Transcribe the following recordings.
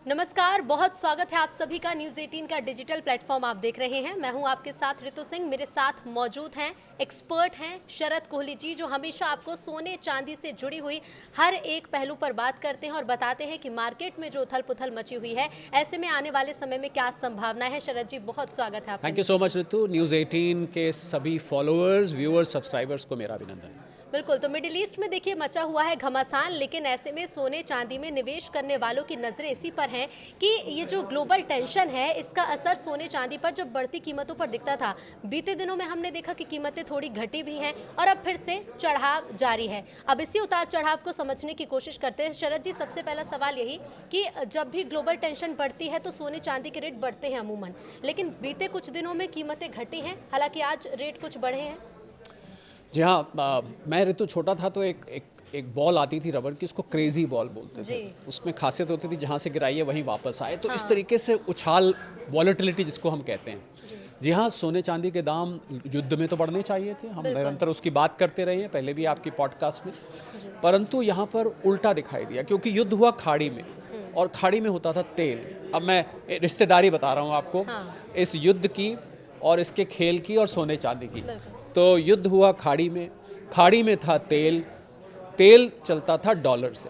नमस्कार, बहुत स्वागत है आप सभी का न्यूज़ 18 का डिजिटल प्लेटफॉर्म आप देख रहे हैं। मैं हूं आपके साथ ऋतु सिंह। मेरे साथ मौजूद हैं एक्सपर्ट हैं शरद कोहली जी, जो हमेशा आपको सोने चांदी से जुड़ी हुई हर एक पहलू पर बात करते हैं और बताते हैं कि मार्केट में जो उथल पुथल मची हुई है, ऐसे में आने वाले समय में क्या संभावना है। शरद जी, बहुत स्वागत है आपका। Thank you so much Ritu. News 18 के सभी फॉलोअर्स, व्यूअर्स, सब्सक्राइबर्स को मेरा अभिनंदन। बिल्कुल, तो मिडिल ईस्ट में देखिए मचा हुआ है घमासान, लेकिन ऐसे में सोने चांदी में निवेश करने वालों की नज़रें इसी पर हैं कि ये जो ग्लोबल टेंशन है, इसका असर सोने चांदी पर जब बढ़ती कीमतों पर दिखता था। बीते दिनों में हमने देखा कि कीमतें थोड़ी घटी भी हैं और अब फिर से चढ़ाव जारी है। अब इसी उतार चढ़ाव को समझने की कोशिश करते हैं। शरद जी, सबसे पहला सवाल यही कि जब भी ग्लोबल टेंशन बढ़ती है तो सोने चांदी के रेट बढ़ते हैं अमूमन, लेकिन बीते कुछ दिनों में कीमतें घटी हैं, हालांकि आज रेट कुछ बढ़े हैं। जी हाँ, मैं ऋतु छोटा था तो एक बॉल आती थी रबर की, उसको क्रेजी बॉल बोलते थे। उसमें खासियत होती थी जहाँ से गिराइए वहीं वापस आए। तो इस तरीके से उछाल, वॉलेटिलिटी जिसको हम कहते हैं। जी हाँ, सोने चांदी के दाम युद्ध में तो बढ़ने चाहिए थे। हम निरंतर उसकी बात करते रहे हैं, पहले भी आपकी पॉडकास्ट में। परंतु यहाँ पर उल्टा दिखाई दिया, क्योंकि युद्ध हुआ खाड़ी में और खाड़ी में होता था तेल। अब मैं रिश्तेदारी बता रहा हूँ आपको इस युद्ध की और इसके खेल की और सोने चांदी की। तो युद्ध हुआ खाड़ी में था तेल। तेल चलता था डॉलर से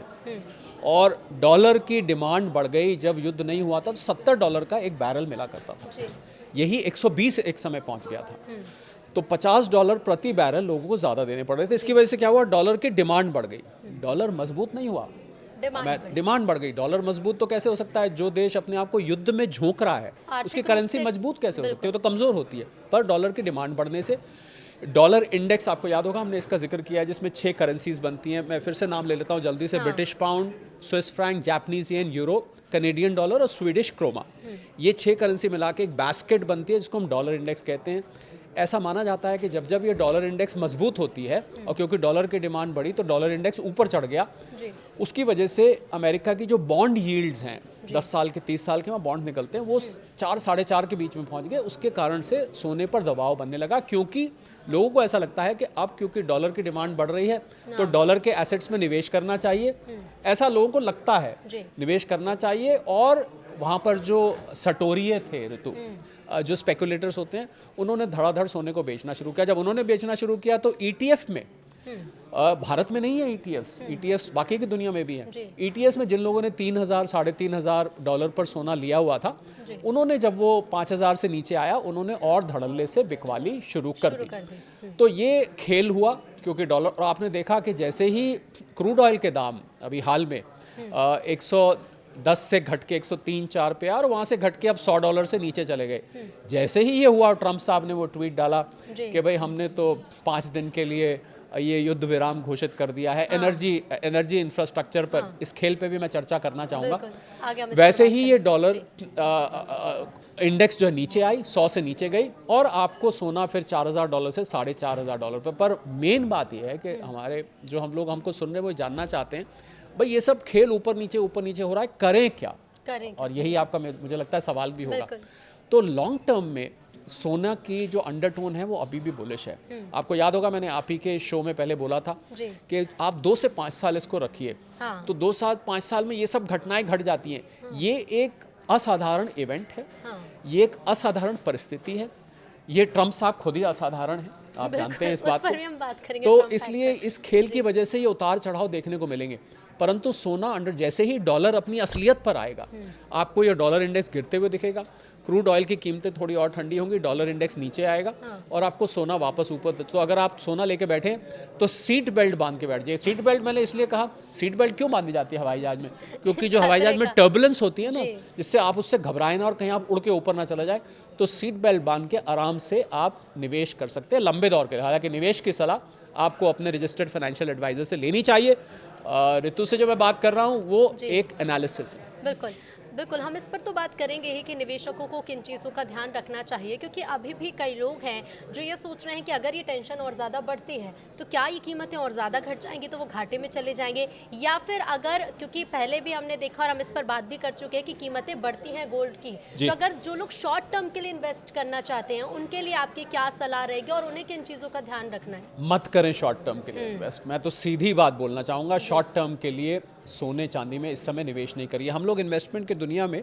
और डॉलर की डिमांड बढ़ गई। जब युद्ध नहीं हुआ था तो $70 का एक बैरल मिला करता था, यही 120 एक समय पहुंच गया था। तो $50 प्रति बैरल लोगों को ज़्यादा देने पड़ रहे थे। इसकी वजह से क्या हुआ, डॉलर की डिमांड बढ़ गई। डॉलर मजबूत नहीं हुआ, डिमांड बढ़ गई। डॉलर मजबूत तो कैसे हो सकता है? जो देश अपने आप को युद्ध में झोंक रहा है उसकी करेंसी मजबूत कैसे हो सकती है? तो कमज़ोर होती है। पर डॉलर की डिमांड बढ़ने से डॉलर इंडेक्स, आपको याद होगा हमने इसका जिक्र किया है, जिसमें 6 करेंसीज बनती हैं। मैं फिर से नाम ले लेता हूँ जल्दी से। British pound, Swiss franc, Japanese yen, euro, Canadian dollar और स्वीडिश क्रोमा। ये 6 करेंसी मिला के एक बास्केट बनती है जिसको हम डॉलर इंडेक्स कहते हैं। ऐसा माना जाता है कि जब जब ये डॉलर इंडेक्स मजबूत होती है और क्योंकि डॉलर की डिमांड बढ़ी तो डॉलर इंडेक्स ऊपर चढ़ गया। उसकी वजह से अमेरिका की जो बॉन्ड यील्ड्स हैं, 10 साल के, 30 साल के वहाँ बॉन्ड निकलते हैं, वो 4 साढ़े 4 के बीच में पहुँच गए। उसके कारण से सोने पर दबाव बनने लगा, क्योंकि लोगों को ऐसा लगता है कि अब क्योंकि डॉलर की डिमांड बढ़ रही है तो डॉलर के एसेट्स में निवेश करना चाहिए। ऐसा लोगों को लगता है, निवेश करना चाहिए। और वहाँ पर जो सटोरिये थे ऋतु, जो स्पेकुलेटर्स होते हैं, उन्होंने धड़ाधड़ सोने को बेचना शुरू किया। जब उन्होंने बेचना शुरू किया तो ईटीएफ में, भारत में नहीं है ईटीएफ्स बाकी की दुनिया में भी हैं। ईटीएफ्स में जिन लोगों ने 3,000 साढ़े $3,000 पर सोना लिया हुआ था, उन्होंने जब वो 5,000 से नीचे आया, उन्होंने और धड़ल्ले से बिकवाली शुरू कर दी। तो ये खेल हुआ, क्योंकि डॉलर, और आपने देखा कि जैसे ही क्रूड ऑयल के दाम अभी हाल में 110 से घट के 103-104 पे और वहाँ से घट के अब $100 से नीचे चले गए। जैसे ही ये हुआ, ट्रंप साहब ने वो ट्वीट डाला कि भाई हमने तो 5 दिन के लिए ये युद्ध विराम घोषित कर दिया है। एनर्जी इंफ्रास्ट्रक्चर पर इस खेल पे भी मैं चर्चा करना चाहूँगा। वैसे ही ये डॉलर इंडेक्स जो है नीचे आई, 100 से नीचे गई और आपको सोना फिर $4,000 से $4,500 पर मेन बात ये है कि हमारे जो हमको सुन रहे वो जानना चाहते हैं, भाई ये सब खेल ऊपर नीचे हो रहा है, करें क्या? और यही आपका मुझे लगता है सवाल भी होगा। तो लॉन्ग टर्म में सोना की जो अंडरटोन है वो अभी भी बुलिश है। आपको याद होगा मैंने आप ही के शो में पहले बोला था कि आप 2 से 5 साल इसको रखिए। तो 2 साल 5 साल में ये सब घटनाएं घट जाती हैं। ये एक असाधारण इवेंट है, ये एक असाधारण परिस्थिति है। ये ट्रंप साहब खुद ही असाधारण है, आप जानते हैं इस बात को। तो इसलिए इस खेल की वजह से ये उतार चढ़ाव देखने को मिलेंगे। परंतु सोना अंडर, जैसे ही डॉलर अपनी असलियत पर आएगा, आपको ये डॉलर इंडेक्स गिरते हुए दिखेगा। क्रूड ऑयल की कीमतें थोड़ी और ठंडी होंगी, डॉलर इंडेक्स नीचे आएगा और आपको सोना वापस ऊपर। तो अगर आप सोना लेके बैठे तो सीट बेल्ट बांध के बैठ जाइए। सीट बेल्ट मैंने इसलिए कहा, सीट बेल्ट क्यों बांधी जाती है हवाई जहाज में? क्योंकि जो हवाई जहाज में टर्बुलेंस होती है ना, जिससे आप उससे घबराएं ना और कहीं आप उड़ के ऊपर ना चला जाए, तो सीट बेल्ट बांध के आराम से आप निवेश कर सकते हैं लंबे दौर के लिए। हालांकि निवेश की सलाह आपको अपने रजिस्टर्ड फाइनेंशियल एडवाइजर से लेनी चाहिए। ऋतु से जो मैं बात कर रहा हूँ वो एक एनालिसिस है। बिल्कुल बिल्कुल, हम इस पर तो बात करेंगे ही कि निवेशकों को किन चीज़ों का ध्यान रखना चाहिए, क्योंकि अभी भी कई लोग हैं जो ये सोच रहे हैं कि अगर ये टेंशन और ज़्यादा बढ़ती है तो क्या ये कीमतें और ज़्यादा घट जाएंगी, तो वो घाटे में चले जाएंगे, या फिर अगर, क्योंकि पहले भी हमने देखा और हम इस पर बात भी कर चुके हैं कि कीमतें बढ़ती हैं गोल्ड की, तो अगर जो लोग शॉर्ट टर्म के लिए इन्वेस्ट करना चाहते हैं उनके लिए आपकी क्या सलाह रहेगी और उन्हें किन चीज़ों का ध्यान रखना है? मत करें शॉर्ट टर्म के लिए इन्वेस्ट। मैं तो सीधी बात बोलना चाहूँगा, शॉर्ट टर्म के लिए सोने चांदी में इस समय निवेश नहीं करिए। हम लोग इन्वेस्टमेंट की दुनिया में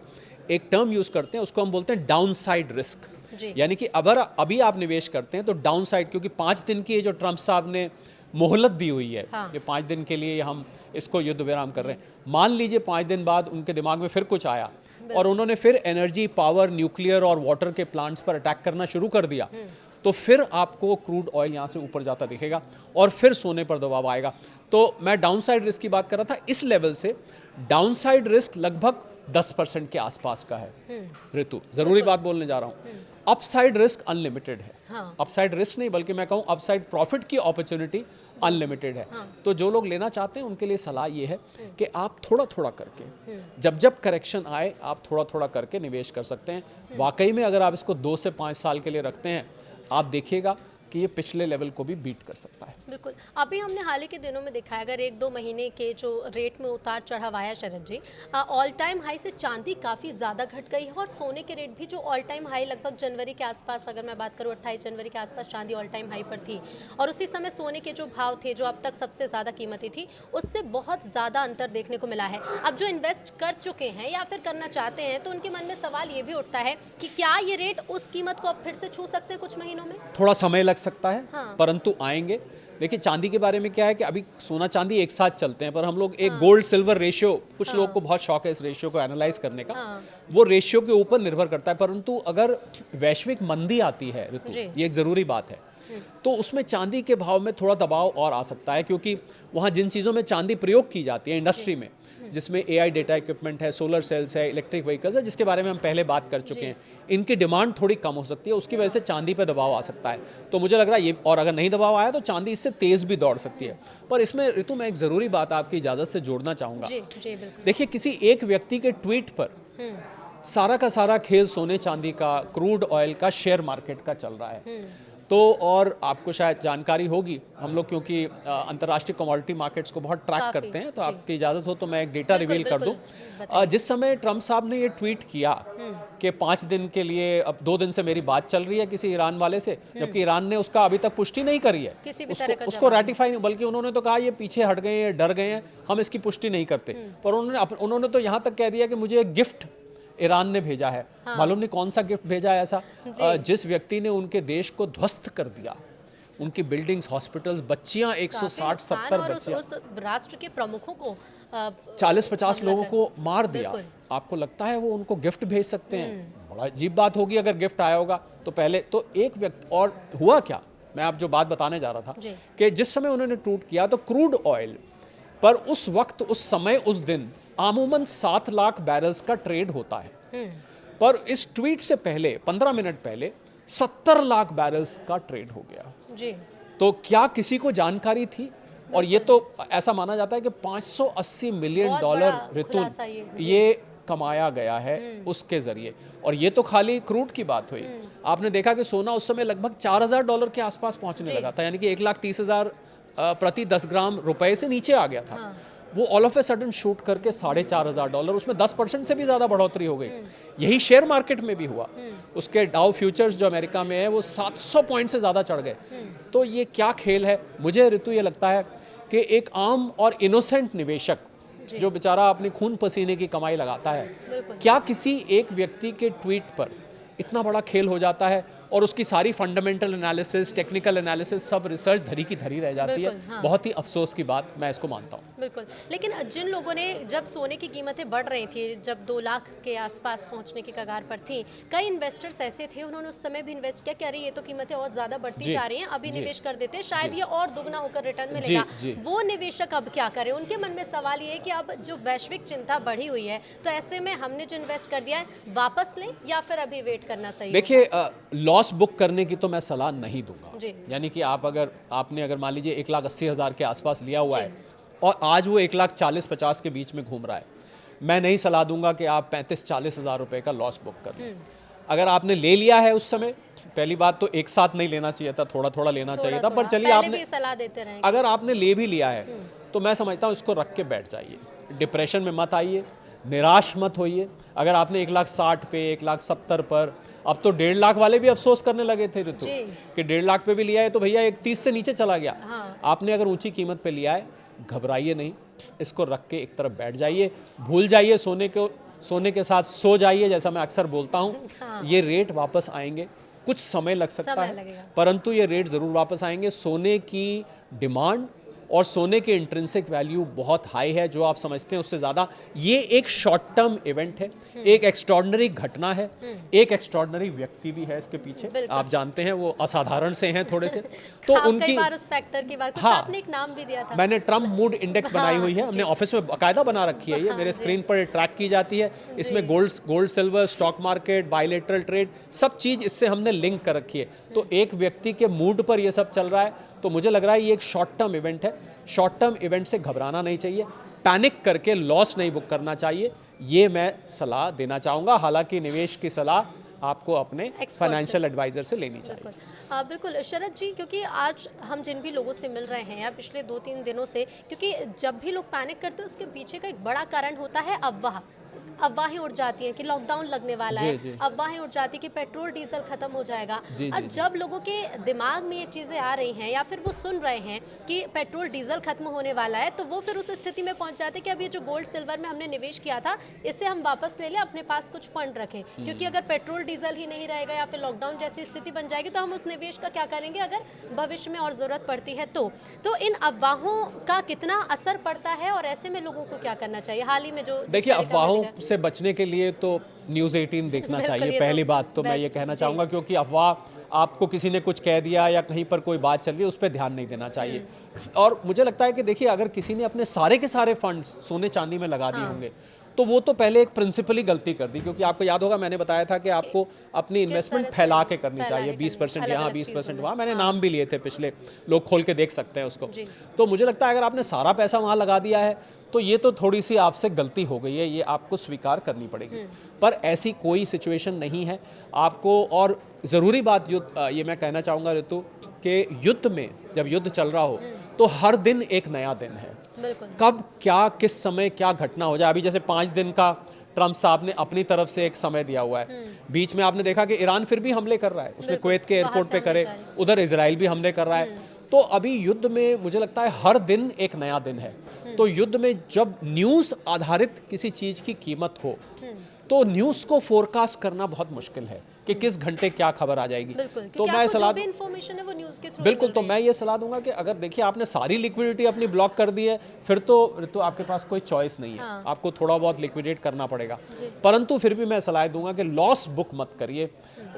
एक टर्म यूज़ करते हैं, उसको हम बोलते हैं डाउन साइड रिस्क। यानी कि अगर अभी आप निवेश करते हैं तो डाउन साइड, क्योंकि 5 दिन की ये जो ट्रम्प साहब ने मोहलत दी हुई है, हाँ। ये 5 दिन के लिए हम इसको युद्ध विराम कर रहे हैं। मान लीजिए 5 दिन बाद उनके दिमाग में फिर कुछ आया और उन्होंने फिर एनर्जी, पावर, न्यूक्लियर और वाटर के प्लांट्स पर अटैक करना शुरू कर दिया, तो फिर आपको क्रूड ऑयल यहाँ से ऊपर जाता दिखेगा और फिर सोने पर दबाव आएगा। तो मैं डाउन साइड रिस्क की बात कर रहा था। इस लेवल से डाउन साइड रिस्क लगभग 10% के आसपास का है ऋतु, जरूरी बात बोलने जा रहा हूँ। अपसाइड रिस्क अनलिमिटेड है। हाँ। अपसाइड रिस्क नहीं बल्कि मैं कहूँ अपसाइड प्रॉफिट की अपॉर्चुनिटी अनलिमिटेड है। हाँ। तो जो लोग लेना चाहते हैं उनके लिए सलाह ये है कि आप थोड़ा थोड़ा करके, जब जब करेक्शन आए आप थोड़ा थोड़ा करके निवेश कर सकते हैं। वाकई में अगर आप इसको 2 से 5 साल के लिए रखते हैं, आप देखिएगा कि ये पिछले लेवल को भी बीट कर सकता है। बिल्कुल। अभी हमने हाल ही के दिनों में देखा है, अगर 1-2 महीने के जो रेट में उतार चढ़ाव आया शरद जी, ऑल टाइम हाई से चांदी काफ़ी ज़्यादा घट गई है और सोने के रेट भी जो ऑल टाइम हाई लगभग जनवरी के आसपास, अगर मैं बात करूँ 28 जनवरी के आसपास चांदी ऑल टाइम हाई पर थी और उसी समय सोने के जो भाव थे, जो अब तक सबसे ज़्यादा कीमती थी, उससे बहुत ज़्यादा अंतर देखने को मिला है। अब जो इन्वेस्ट कर चुके हैं या फिर करना चाहते हैं तो उनके मन में सवाल ये भी उठता है कि क्या ये रेट उस कीमत को अब फिर से छू सकते हैं कुछ महीनों में? थोड़ा समय लग सकता है, हाँ। परंतु आएंगे। देखिए चांदी के बारे में क्या है कि अभी सोना चांदी एक साथ चलते हैं, पर हम लोग एक गोल्ड सिल्वर रेशियो, कुछ लोगों को बहुत शौक है इस रेशियो को एनालाइज करने का, वो रेशियो के ऊपर निर्भर करता है। परंतु अगर वैश्विक मंदी आती है ऋतु, ये एक ज़रूरी बात है, तो उसमें चांदी के भाव में थोड़ा दबाव और आ सकता है, क्योंकि वहाँ जिन चीज़ों में चांदी प्रयोग की जाती है इंडस्ट्री में, जिसमें AI डेटा इक्विपमेंट है, सोलर सेल्स है, इलेक्ट्रिक व्हीकल्स है, जिसके बारे में हम पहले बात कर चुके हैं, इनकी डिमांड थोड़ी कम हो सकती है, उसकी वजह से चांदी पे दबाव आ सकता है। तो मुझे लग रहा है ये, और अगर नहीं दबाव आया तो चांदी इससे तेज़ भी दौड़ सकती है। पर इसमें ऋतु मैं एक ज़रूरी बात आपकी इजाज़त से जोड़ना चाहूँगा। देखिए किसी एक व्यक्ति के ट्वीट पर सारा का सारा खेल सोने चांदी का, क्रूड ऑयल का, शेयर मार्केट का चल रहा है। तो और आपको शायद जानकारी होगी, हम लोग क्योंकि अंतर्राष्ट्रीय कमोडिटी मार्केट्स को बहुत ट्रैक करते हैं, तो आपकी इजाज़त हो तो मैं एक डेटा रिवील कर दूं। जिस समय ट्रम्प साहब ने ये ट्वीट किया कि 5 दिन के लिए, अब 2 दिन से मेरी बात चल रही है किसी ईरान वाले से, जबकि ईरान ने उसका अभी तक पुष्टि नहीं करी है, उसको रेटिफाई नहीं, बल्कि उन्होंने तो कहा ये पीछे हट गए हैं, डर गए हैं, हम इसकी पुष्टि नहीं करते। पर उन्होंने तो यहाँ तक कह दिया कि मुझे एक गिफ्ट ईरान ने भेजा है। हाँ। मालूम नहीं कौन सा गिफ्ट भेजा है ऐसा, जिस व्यक्ति ने उनके देश को ध्वस्त कर दिया, उनकी बिल्डिंग्स, हॉस्पिटल्स, बच्चियां 160-70 बच्चियां, उस राष्ट्र के प्रमुखों को 40-50 लोगों को मार दिया। आपको लगता है वो उनको गिफ्ट भेज सकते हैं? बड़ा अजीब बात होगी अगर गिफ्ट आया होगा तो। पहले तो एक व्यक्ति, और हुआ क्या, मैं आप जो बात बताने जा रहा था कि जिस समय उन्होंने ट्वीट किया तो क्रूड ऑयल पर उस वक्त, उस समय, उस दिन आमूमन 7 लाख बैरल्स का ट्रेड होता है, पर इस ट्वीट से पहले 15 मिनट पहले 70 लाख बैरल्स का ट्रेड हो गया जी। तो क्या किसी को जानकारी थी? और ये तो ऐसा माना जाता है कि $580 मिलियन ऋतु ये कमाया गया है उसके जरिए। और ये तो खाली क्रूड की बात हुई। आपने देखा कि सोना उस समय लगभग $4,000 के आसपास पहुंचने लगा था, यानी कि 1,30,000 प्रति 10 ग्राम रुपए से नीचे आ गया था। हाँ। वो all of a sudden shoot करके $4,500, उसमें 10% से भी ज़्यादा बढ़ोतरी हो गई। यही शेयर मार्केट में भी हुआ। उसके डाउ फ्यूचर्स जो अमेरिका में है वो 700 पॉइंट से ज़्यादा चढ़ गए। तो ये क्या खेल है? मुझे ऋतु ये लगता है कि एक आम और इनोसेंट निवेशक जो बेचारा अपने खून पसीने की कमाई लगाता है, क्या किसी एक व्यक्ति के ट्वीट पर इतना बड़ा खेल हो जाता है और उसकी सारी फंडामेंटल एनालिसिस, टेक्निकल एनालिसिस, सब रिसर्च धरी की धरी रह जाती है। हाँ। बहुत ही अफसोस की बात, मैं इसको मानता हूँ। बिल्कुल। लेकिन जिन लोगों ने, जब सोने की कीमतें बढ़ रही थी, जब 2 लाख के आसपास पहुंचने की कगार पर थी, कई इन्वेस्टर्स ऐसे थे, उन्होंने उस समय भी इन्वेस्ट किया, कह रही ये तो कीमतें और ज़्यादा बढ़ती जा रही हैं, अभी निवेश कर देते हैं, शायद ये और दुगना होकर रिटर्न मिलेगा। वो निवेशक अब क्या करें? उनके मन में सवाल ये है कि अब जो वैश्विक चिंता बढ़ी हुई है, तो ऐसे में हमने जो इन्वेस्ट कर दिया है वापस लें या फिर अभी वेट करना सही? देखिए, लॉस बुक करने की तो मैं सलाह नहीं दूंगा। यानी कि आपने अगर मान लीजिए 1,80,000 के आसपास लिया हुआ है और आज वो 1,40,50 के बीच में घूम रहा है, मैं नहीं सलाह दूंगा कि आप 35-40 हज़ार रुपए का लॉस बुक कर लें। अगर आपने ले लिया है उस समय, पहली बात तो एक साथ नहीं लेना चाहिए था, थोड़ा थोड़ा लेना चाहिए था। पर चलिए, आपने सलाह देते रहे, अगर आपने ले भी लिया है तो मैं समझता हूँ इसको रख के बैठ जाइए, डिप्रेशन में मत आइए, निराश मत होइए। अगर आपने 1,60,000 पे, 1,70,000 पर, अब तो 1.5 लाख वाले भी अफसोस करने लगे थे ऋतु कि 1.5 लाख पे भी लिया है तो भैया 1,30 से नीचे चला गया। हाँ। आपने अगर ऊंची कीमत पे लिया है, घबराइए नहीं, इसको रख के एक तरफ बैठ जाइए, भूल जाइए सोने के साथ सो जाइए, जैसा मैं अक्सर बोलता हूँ। हाँ। ये रेट वापस आएंगे, कुछ समय लग सकता समय है, लगेगा। परंतु ये रेट ज़रूर वापस आएंगे। सोने की डिमांड और सोने के इंट्रिंसिक वैल्यू बहुत हाई है, जो आप समझते हैं उससे ज़्यादा। ये एक शॉर्ट टर्म इवेंट है, एक एक्स्ट्रॉर्डनरी घटना है, एक एक्स्ट्रॉर्डनरी व्यक्ति भी है इसके पीछे। आप जानते हैं वो असाधारण से हैं थोड़े से, तो आप उनकी कई बार उस फैक्टर की बात, कुछ हाँ, आपने एक नाम भी दिया था। मैंने ट्रम्प मूड इंडेक्स बनाई हुई है, हाँ, हमने ऑफिस में बाकायदा बना रखी है। ये मेरे स्क्रीन पर ट्रैक की जाती है। इसमें gold silver, stock market, bilateral trade, सब चीज़ इससे हमने लिंक कर रखी है। तो एक व्यक्ति के मूड पर ये सब चल रहा है, तो मुझे लग रहा है ये एक शॉर्ट टर्म इवेंट है। शॉर्ट टर्म इवेंट से घबराना नहीं चाहिए, पैनिक करके लॉस नहीं बुक करना चाहिए, ये मैं सलाह देना चाहूँगा। हालांकि निवेश की सलाह आपको अपने फाइनेंशियल एडवाइजर से लेनी चाहिए। बिल्कुल शरद जी, क्योंकि आज हम जिन भी लोगों से मिल रहे हैं या पिछले 2-3 दिनों से, क्योंकि जब भी लोग पैनिक करते हैं उसके पीछे का एक बड़ा कारण होता है अफवाहें उड़ जाती हैं कि लॉकडाउन लगने वाला है, अफवाहें उड़ जाती है कि पेट्रोल डीजल खत्म हो जाएगा। अब जब लोगों के दिमाग में ये चीज़ें आ रही हैं या फिर वो सुन रहे हैं कि पेट्रोल डीजल खत्म होने वाला है, तो वो फिर उस स्थिति में पहुंच जाते हैं कि अब ये जो गोल्ड सिल्वर में हमने निवेश किया था इसे हम वापस ले लें, अपने पास कुछ फंड रखें, क्योंकि अगर पेट्रोल डीजल ही नहीं रहेगा या फिर लॉकडाउन जैसी स्थिति बन जाएगी तो हम उस निवेश का क्या करेंगे अगर भविष्य में और ज़रूरत पड़ती है तो इन अफवाहों का कितना असर पड़ता है और ऐसे में लोगों को क्या करना चाहिए? हाल ही में जो देखिए, अफवाहों से बचने के लिए तो न्यूज़ 18 देखना चाहिए। पहली बात तो मैं ये कहना चाहूँगा, क्योंकि अफवाह आपको किसी ने कुछ कह दिया या कहीं पर कोई बात चल रही है उस पर ध्यान नहीं देना चाहिए। और मुझे लगता है कि देखिए, अगर किसी ने अपने सारे के सारे फंड्स सोने चांदी में लगा दिए होंगे तो वो तो पहले एक प्रिंसिपली गलती कर दी, क्योंकि आपको याद होगा मैंने बताया था कि आपको अपनी इन्वेस्टमेंट फैला के करनी चाहिए, 20% यहाँ 20% वहाँ। मैंने नाम भी लिए थे पिछले, लोग खोल के देख सकते हैं उसको। तो मुझे लगता है अगर आपने सारा पैसा वहाँ लगा दिया है तो ये तो थोड़ी सी आपसे गलती हो गई है, ये आपको स्वीकार करनी पड़ेगी। पर ऐसी कोई सिचुएशन नहीं है आपको। और ज़रूरी बात ये मैं कहना चाहूँगा ऋतु, कि युद्ध में जब युद्ध चल रहा हो तो हर दिन एक नया दिन है। कब क्या किस समय क्या घटना हो जाए। अभी जैसे 5 दिन का ट्रम्प साहब ने अपनी तरफ से एक समय दिया हुआ है। बीच में आपने देखा कि ईरान फिर भी हमले कर रहा है, उसने कुवैत के एयरपोर्ट पे करे, उधर इजराइल भी हमले कर रहा है। तो अभी युद्ध में मुझे लगता है हर दिन एक नया दिन है। तो युद्ध में जब न्यूज़ आधारित किसी चीज़ की कीमत हो तो न्यूज़ को फोरकास्ट करना बहुत मुश्किल है कि किस घंटे क्या खबर आ जाएगी। तो मैं सलाह जो भी इंफॉर्मेशन है वो न्यूज़ के थ्रू बिल्कुल, तो मैं ये सलाह दूंगा कि अगर देखिए आपने सारी लिक्विडिटी अपनी ब्लॉक कर दी है, फिर तो आपके पास कोई चॉइस नहीं है। आपको थोड़ा बहुत लिक्विडेट करना पड़ेगा। परंतु फिर भी मैं सलाह दूंगा कि लॉस बुक मत करिए,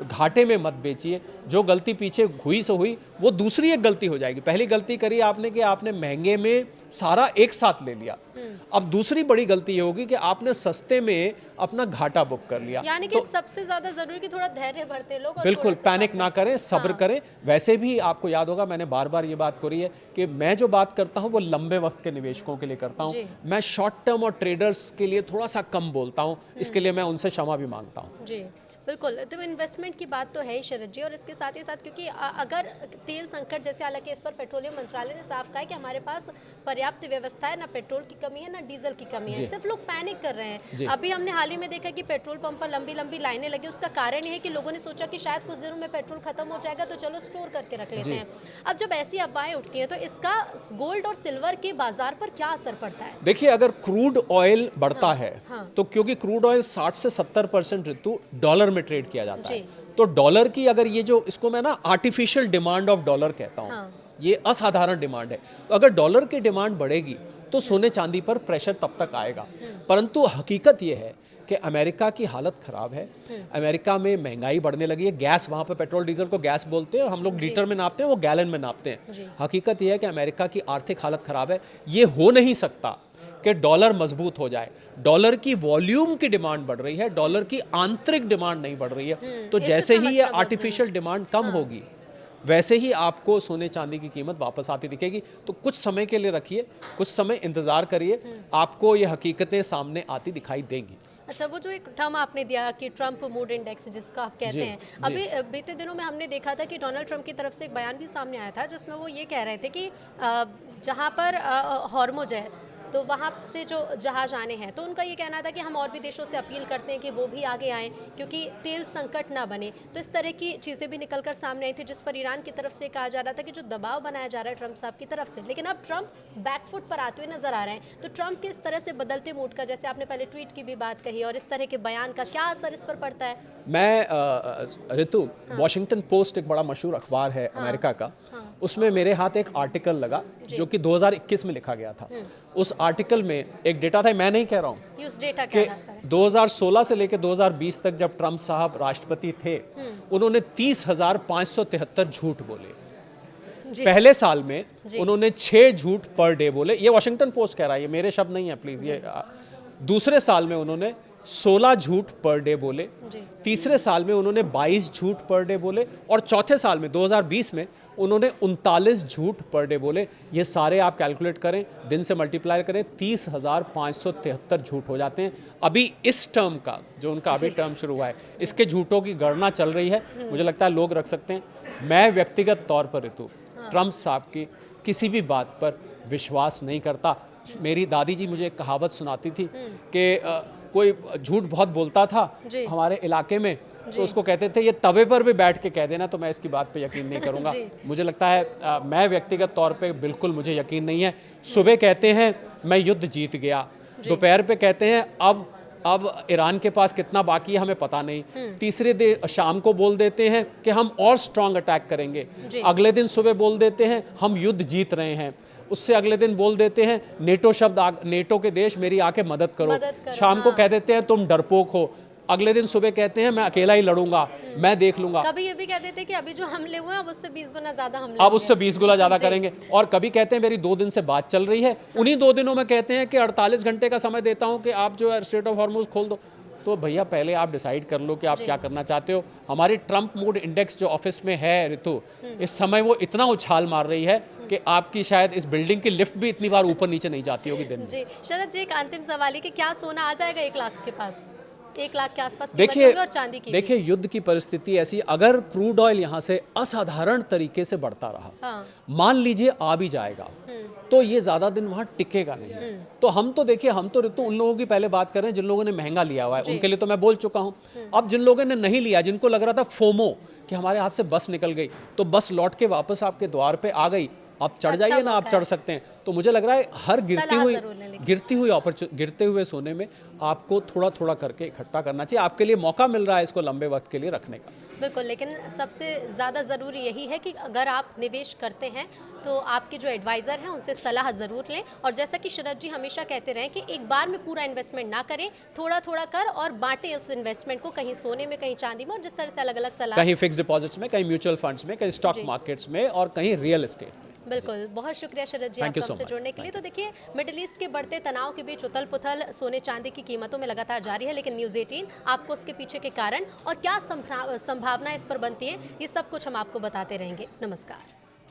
घाटे में मत बेचिए। जो गलती पीछे हुई सो हुई, वो दूसरी एक गलती हो जाएगी। पहली गलती करी आपने कि आपने महंगे में सारा एक साथ ले लिया। अब दूसरी बड़ी गलती ये होगी कि आपने सस्ते में अपना घाटा बुक कर लिया। यानी कि सबसे ज्यादा जरूरी कि थोड़ा धैर्य बरते लोग, बिल्कुल पैनिक ना करें, सब्र करें। वैसे भी आपको याद होगा मैंने बार बार ये बात करी है कि मैं जो बात करता हूँ वो लंबे वक्त के निवेशकों के लिए करता हूँ। मैं शॉर्ट टर्म और ट्रेडर्स के लिए थोड़ा सा कम बोलता हूँ, इसके लिए मैं उनसे क्षमा भी मांगता हूँ। जी बिल्कुल, तो इन्वेस्टमेंट की बात तो है ही शरद जी, और इसके साथ ही साथ क्योंकि अगर तेल संकट जैसे, हालांकि इस पर पेट्रोलियम मंत्रालय ने साफ कहा है कि हमारे पास पर्याप्त व्यवस्था है, ना पेट्रोल की कमी है ना डीजल की कमी है, सिर्फ लोग पैनिक कर रहे हैं। अभी हमने हाल ही में देखा कि पेट्रोल पंप पर लंबी लंबी लाइनें लगी। उसका कारण ये है कि लोगों ने सोचा कि शायद कुछ दिनों में पेट्रोल खत्म हो जाएगा तो चलो स्टोर करके रख लेते हैं। अब जब ऐसी अफवाहें उठती हैं तो इसका गोल्ड और सिल्वर के बाजार पर क्या असर पड़ता है? देखिए, अगर क्रूड ऑयल बढ़ता है तो क्योंकि क्रूड ऑयल 60 से 70% ऋतु डॉलर में ट्रेड किया जाता है, तो डॉलर की अगर ये जो, इसको मैं ना आर्टिफिशियल डिमांड ऑफ डॉलर कहता हूँ, ये असाधारण डिमांड है। तो अगर डॉलर की डिमांड बढ़ेगी तो सोने चांदी पर प्रेशर तब तक आएगा। परंतु हकीकत ये है कि अमेरिका की हालत खराब है। अमेरिका में महंगाई बढ़ने लगी है। गैस, वहाँ पर पेट्रोल डीजल को गैस बोलते हैं, हम लोग लीटर में नापते हैं, वो गैलन में नापते हैं। हकीकत ये है कि अमेरिका की आर्थिक हालत खराब है। ये हो नहीं सकता कि डॉलर मजबूत हो जाए। डॉलर की वॉल्यूम की डिमांड बढ़ रही है, डॉलर की आंतरिक डिमांड नहीं बढ़ रही है। तो जैसे ही ये आर्टिफिशियल डिमांड कम होगी वैसे ही आपको सोने चांदी की कीमत वापस आती दिखेगी। तो कुछ समय के लिए रखिए, कुछ समय इंतजार करिए, आपको ये हकीकतें सामने आती दिखाई देंगी। अच्छा, वो जो एक टर्म आपने दिया कि ट्रम्प मूड इंडेक्स जिसको आप कहते हैं, अभी बीते दिनों में हमने देखा था कि डोनाल्ड ट्रम्प की तरफ से एक बयान भी सामने आया था जिसमें वो ये कह रहे थे कि जहाँ पर हॉर्मुज है तो वहाँ से जो जहाज आने हैं, तो उनका ये कहना था कि हम और भी देशों से अपील करते हैं कि वो भी आगे आएँ क्योंकि तेल संकट ना बने। तो इस तरह की चीज़ें भी निकल कर सामने आई थी, जिस पर ईरान की तरफ से कहा जा रहा था कि जो दबाव बनाया जा रहा है ट्रंप साहब की तरफ से, लेकिन अब ट्रंप बैकफुट पर आते हुए नजर आ रहे हैं। तो ट्रंप के इस तरह से बदलते मूड का, जैसे आपने पहले ट्वीट की भी बात कही, और इस तरह के बयान का क्या असर इस पर पड़ता है? मैं ऋतु, वॉशिंगटन पोस्ट एक बड़ा मशहूर अखबार है अमेरिका का, उसमें मेरे हाथ एक आर्टिकल लगा जो कि 2021 में लिखा गया था। उस आर्टिकल में एक डेटा था, मैं नहीं कह रहा हूँ उस डेटा कि क्या है? 2016 से लेकर 2020 तक जब ट्रंप साहब राष्ट्रपति थे, उन्होंने 30,573 झूठ बोले। जी। पहले साल में उन्होंने 6 झूठ पर डे बोले। ये वॉशिंगटन पोस्ट कह रहा है, ये मेरे शब्द नहीं है प्लीज। ये दूसरे साल में उन्होंने 16 झूठ पर डे बोले। तीसरे साल में उन्होंने 22 झूठ पर डे बोले, और चौथे साल में 2020 में उन्होंने 39 झूठ पर डे बोले। ये सारे आप कैलकुलेट करें, दिन से मल्टीप्लाई करें, 30,573 झूठ हो जाते हैं। अभी इस टर्म का, जो उनका अभी टर्म शुरू हुआ है, इसके झूठों की गणना चल रही है। मुझे लगता है लोग रख सकते हैं। मैं व्यक्तिगत तौर पर ऋतु ट्रंप साहब की किसी भी बात पर विश्वास नहीं करता। मेरी दादी जी मुझे एक कहावत सुनाती थी कि कोई झूठ बहुत बोलता था हमारे इलाके में, तो उसको कहते थे ये तवे पर भी बैठ के कह देना, तो मैं इसकी बात पे यकीन नहीं करूंगा। मुझे लगता है मैं व्यक्तिगत तौर पे बिल्कुल मुझे यकीन नहीं है। सुबह कहते हैं मैं युद्ध जीत गया, दोपहर पे कहते हैं अब ईरान के पास कितना बाकी है हमें पता नहीं, तीसरे दिन शाम को बोल देते हैं कि हम और स्ट्रांग अटैक करेंगे, अगले दिन सुबह बोल देते हैं हम युद्ध जीत रहे हैं, उससे अगले दिन बोल देते हैं नेटो शब्द, नेटो के देश मेरी आके मदद करो, शाम को कह देते हैं तुम डरपोक हो, अगले दिन सुबह कहते हैं मैं अकेला ही लड़ूंगा, मैं देख लूंगा। कभी ये भी कह देते हैं कि अभी जो हमले हुए हैं अब उससे 20 गुना ज्यादा हमले अब उससे 20 गुना ज्यादा करेंगे। और कभी कहते हैं मेरी 2 दिन से बात चल रही है, उन्हीं 2 दिनों में कहते हैं कि 48 घंटे का समय देता हूं कि आप जो है स्ट्रेट ऑफ हॉर्मुज खोल दो। तो भैया पहले आप डिसाइड कर लो कि आप क्या करना चाहते हो। हमारी ट्रंप मूड इंडेक्स जो ऑफिस में है ऋतु, इस समय वो इतना उछाल मार रही है कि आपकी शायद इस बिल्डिंग की लिफ्ट भी इतनी बार ऊपर नीचे नहीं जाती होगी दिन में। जी शरद जी, एक अंतिम सवाल है कि क्या सोना आ जाएगा 1 लाख के पास, 1 लाख के आसपास कीमत देखिए होगी, और चांदी की देखिए युद्ध की परिस्थिति ऐसी, अगर क्रूड ऑयल यहाँ से असाधारण तरीके से बढ़ता रहा, मान लीजिए आ भी जाएगा, तो ये ज्यादा दिन वहां टिकेगा नहीं। तो हम तो देखिए, हम तो ऋतु उन लोगों की पहले बात कर रहे हैं जिन लोगों ने महंगा लिया हुआ है, उनके लिए तो मैं बोल चुका हूं। अब जिन लोगों ने नहीं लिया, जिनको लग रहा था फोमो कि हमारे हाथ से बस निकल गई, तो बस लौट के वापस आपके द्वार पे आ गई, आप चढ़ जाइए ना, आप चढ़ सकते हैं। तो मुझे लग रहा है हर गिरते हुए सोने में आपको थोड़ा थोड़ा करके इकट्ठा करना चाहिए। आपके लिए मौका मिल रहा है इसको लंबे वक्त के लिए रखने का। बिल्कुल, लेकिन सबसे ज़्यादा ज़रूरी यही है कि अगर आप निवेश करते हैं तो आपके जो एडवाइज़र हैं उनसे सलाह ज़रूर लें। और जैसा कि शरद जी हमेशा कहते रहे कि एक बार में पूरा इन्वेस्टमेंट ना करें, थोड़ा थोड़ा कर और बांटें उस इन्वेस्टमेंट को, कहीं सोने में, कहीं चांदी में, और जिस तरह से अलग अलग सलाह, कहीं फिक्स डिपॉजिट्स में, कहीं म्यूचुअल फंड्स में, कहीं स्टॉक मार्केट्स में, और कहीं रियल एस्टेट में। बिल्कुल, बहुत शुक्रिया शरद जी आपका हमसे जुड़ने के लिए। तो देखिए, मिडिल ईस्ट के बढ़ते तनाव के बीच उथल पुथल सोने चांदी की कीमतों में लगातार जारी है, लेकिन न्यूज़ 18 आपको उसके पीछे के कारण और क्या संभावना इस पर बनती है, ये सब कुछ हम आपको बताते रहेंगे। नमस्कार।